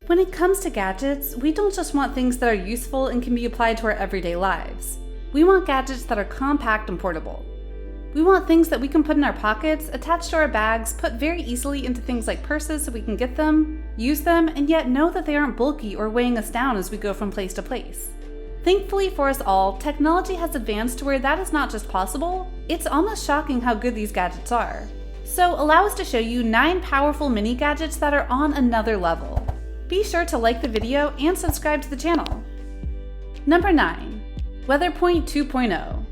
When it comes to gadgets, we don't just want things that are useful and can be applied to our everyday lives. We want gadgets that are compact and portable. We want things that we can put in our pockets, attach to our bags, put very easily into things like purses so we can get them, use them, and yet know that they aren't bulky or weighing us down as we go from place to place. Thankfully for us all, technology has advanced to where that is not just possible, it's almost shocking how good these gadgets are. So allow us to show you 9 powerful mini gadgets that are on another level. Be sure to like the video and subscribe to the channel. Number 9. Weather Point 2.0.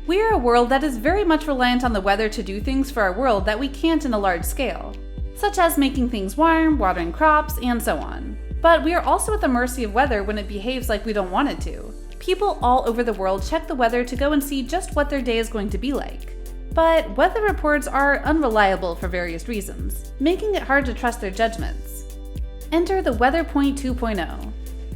We are a world that is very much reliant on the weather to do things for our world that we can't in a large scale, such as making things warm, watering crops, and so on. But we are also at the mercy of weather when it behaves like we don't want it to. People all over the world check the weather to go and see just what their day is going to be like. But weather reports are unreliable for various reasons, making it hard to trust their judgments. Enter the Weather Point 2.0.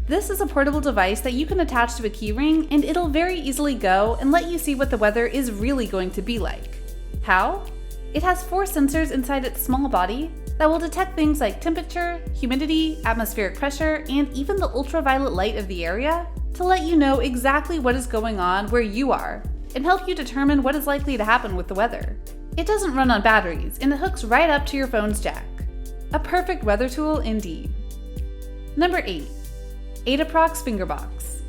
This is a portable device that you can attach to a keyring and it'll very easily go and let you see what the weather is really going to be like. How? It has 4 sensors inside its small body that will detect things like temperature, humidity, atmospheric pressure, and even the ultraviolet light of the area to let you know exactly what is going on where you are and help you determine what is likely to happen with the weather. It doesn't run on batteries and it hooks right up to your phone's jack. A perfect weather tool indeed. Number 8. Adaprox Fingerbox.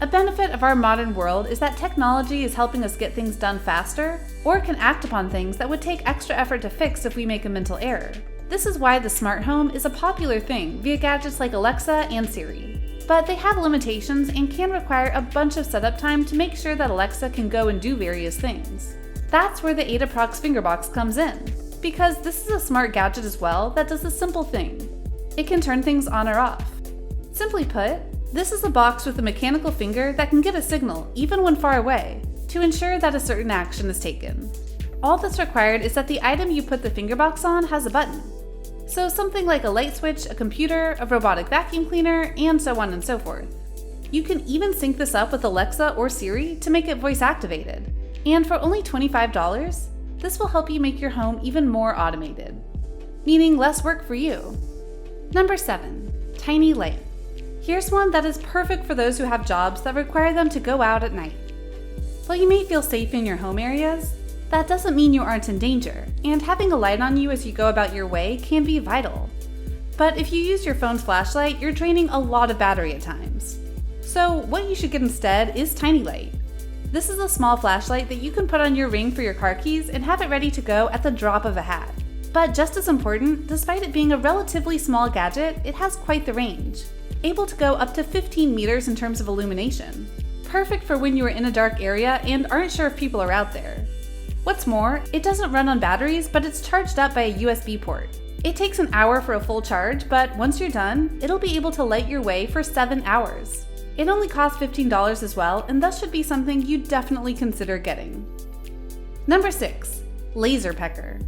A benefit of our modern world is that technology is helping us get things done faster, or can act upon things that would take extra effort to fix if we make a mental error. This is why the smart home is a popular thing via gadgets like Alexa and Siri. But they have limitations and can require a bunch of setup time to make sure that Alexa can go and do various things. That's where the Adaprox Fingerbox comes in, because this is a smart gadget as well that does a simple thing. It can turn things on or off. Simply put, this is a box with a mechanical finger that can get a signal, even when far away, to ensure that a certain action is taken. All that's required is that the item you put the fingerbox on has a button. So something like a light switch, a computer, a robotic vacuum cleaner, and so on and so forth. You can even sync this up with Alexa or Siri to make it voice activated. And for only $25, this will help you make your home even more automated, meaning less work for you. Number 7. Tiny Light. Here's one that is perfect for those who have jobs that require them to go out at night. While you may feel safe in your home areas, that doesn't mean you aren't in danger, and having a light on you as you go about your way can be vital. But if you use your phone's flashlight, you're draining a lot of battery at times. So what you should get instead is Tiny Light. This is a small flashlight that you can put on your ring for your car keys and have it ready to go at the drop of a hat. But just as important, despite it being a relatively small gadget, it has quite the range, able to go up to 15 meters in terms of illumination. Perfect for when you are in a dark area and aren't sure if people are out there. What's more, it doesn't run on batteries, but it's charged up by a USB port. It takes an hour for a full charge, but once you're done, it'll be able to light your way for 7 hours. It only costs $15 as well, and thus should be something you'd definitely consider getting. Number 6. Laser Pecker.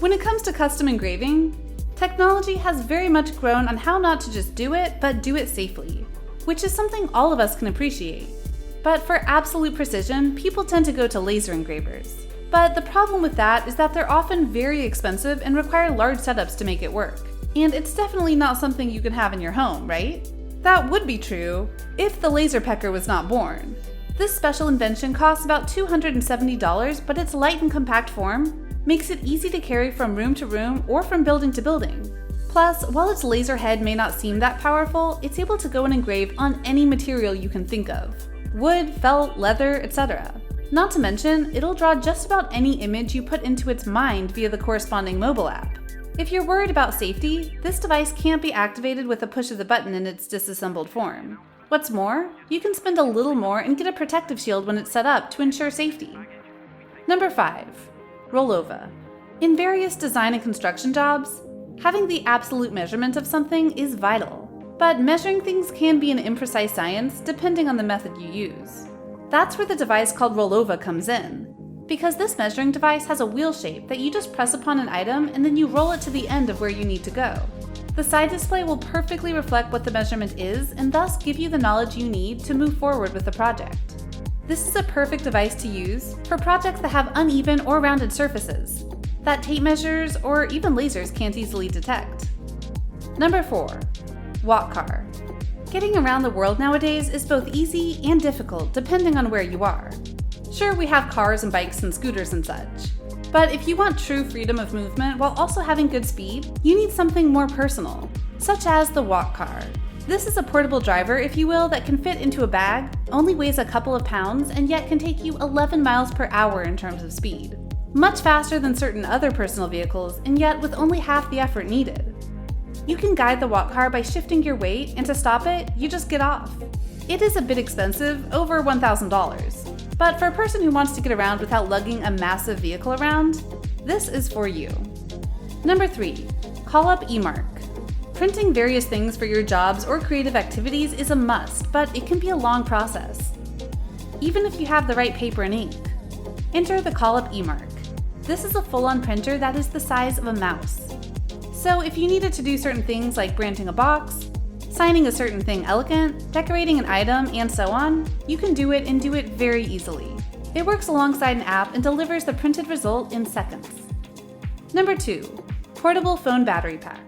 When it comes to custom engraving, technology has very much grown on how not to just do it, but do it safely, which is something all of us can appreciate. But for absolute precision, people tend to go to laser engravers. But the problem with that is that they're often very expensive and require large setups to make it work. And it's definitely not something you can have in your home, right? That would be true if the laser pecker was not born. This special invention costs about $270, but its light and compact form makes it easy to carry from room to room or from building to building. Plus, while its laser head may not seem that powerful, it's able to go and engrave on any material you can think of. Wood, felt, leather, etc. Not to mention, it'll draw just about any image you put into its mind via the corresponding mobile app. If you're worried about safety, this device can't be activated with a push of the button in its disassembled form. What's more, you can spend a little more and get a protective shield when it's set up to ensure safety. Number 5. Rollover. In various design and construction jobs, having the absolute measurement of something is vital. But measuring things can be an imprecise science depending on the method you use. That's where the device called Rollover comes in, because this measuring device has a wheel shape that you just press upon an item and then you roll it to the end of where you need to go. The side display will perfectly reflect what the measurement is and thus give you the knowledge you need to move forward with the project. This is a perfect device to use for projects that have uneven or rounded surfaces that tape measures or even lasers can't easily detect. Number 4. Walk car. Getting around the world nowadays is both easy and difficult depending on where you are. Sure, we have cars and bikes and scooters and such. But if you want true freedom of movement while also having good speed, you need something more personal, such as the walk car. This is a portable driver, if you will, that can fit into a bag, only weighs a couple of pounds, and yet can take you 11 miles per hour in terms of speed. Much faster than certain other personal vehicles, and yet with only half the effort needed. You can guide the walk car by shifting your weight, and to stop it, you just get off. It is a bit expensive, over $1,000, but for a person who wants to get around without lugging a massive vehicle around, this is for you. Number 3. Call up eMark. Printing various things for your jobs or creative activities is a must, but it can be a long process, even if you have the right paper and ink. Enter the Call Up eMark. This is a full-on printer that is the size of a mouse. So if you needed to do certain things like branding a box, signing a certain thing elegant, decorating an item, and so on, you can do it and do it very easily. It works alongside an app and delivers the printed result in seconds. Number 2. Portable phone battery pack.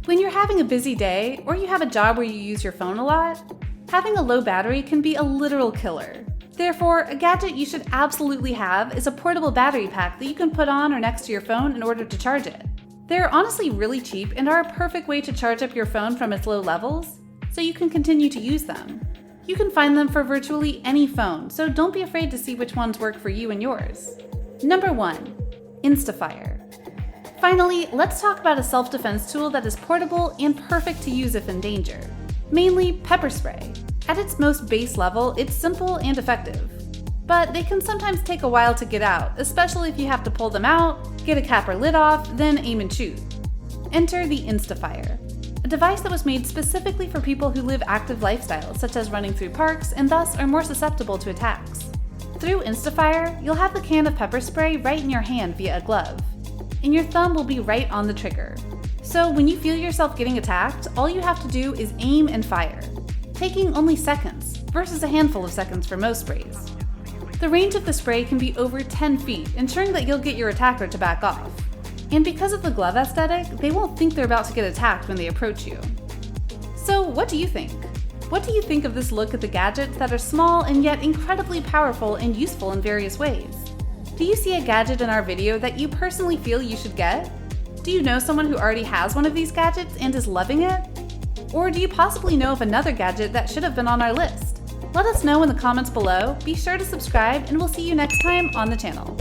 When you're having a busy day, or you have a job where you use your phone a lot, having a low battery can be a literal killer. Therefore, a gadget you should absolutely have is a portable battery pack that you can put on or next to your phone in order to charge it. They're honestly really cheap and are a perfect way to charge up your phone from its low levels, so you can continue to use them. You can find them for virtually any phone, so don't be afraid to see which ones work for you and yours. Number 1. Instafire. Finally, let's talk about a self-defense tool that is portable and perfect to use if in danger. Mainly pepper spray. At its most base level, it's simple and effective. But they can sometimes take a while to get out, especially if you have to pull them out, get a cap or lid off, then aim and shoot. Enter the Instafire, a device that was made specifically for people who live active lifestyles, such as running through parks, and thus are more susceptible to attacks. Through Instafire, you'll have the can of pepper spray right in your hand via a glove, and your thumb will be right on the trigger. So when you feel yourself getting attacked, all you have to do is aim and fire, taking only seconds, versus a handful of seconds for most sprays. The range of the spray can be over 10 feet, ensuring that you'll get your attacker to back off. And because of the glove aesthetic, they won't think they're about to get attacked when they approach you. So what do you think? What do you think of this look at the gadgets that are small and yet incredibly powerful and useful in various ways? Do you see a gadget in our video that you personally feel you should get? Do you know someone who already has one of these gadgets and is loving it? Or do you possibly know of another gadget that should have been on our list? Let us know in the comments below, be sure to subscribe, and we'll see you next time on the channel.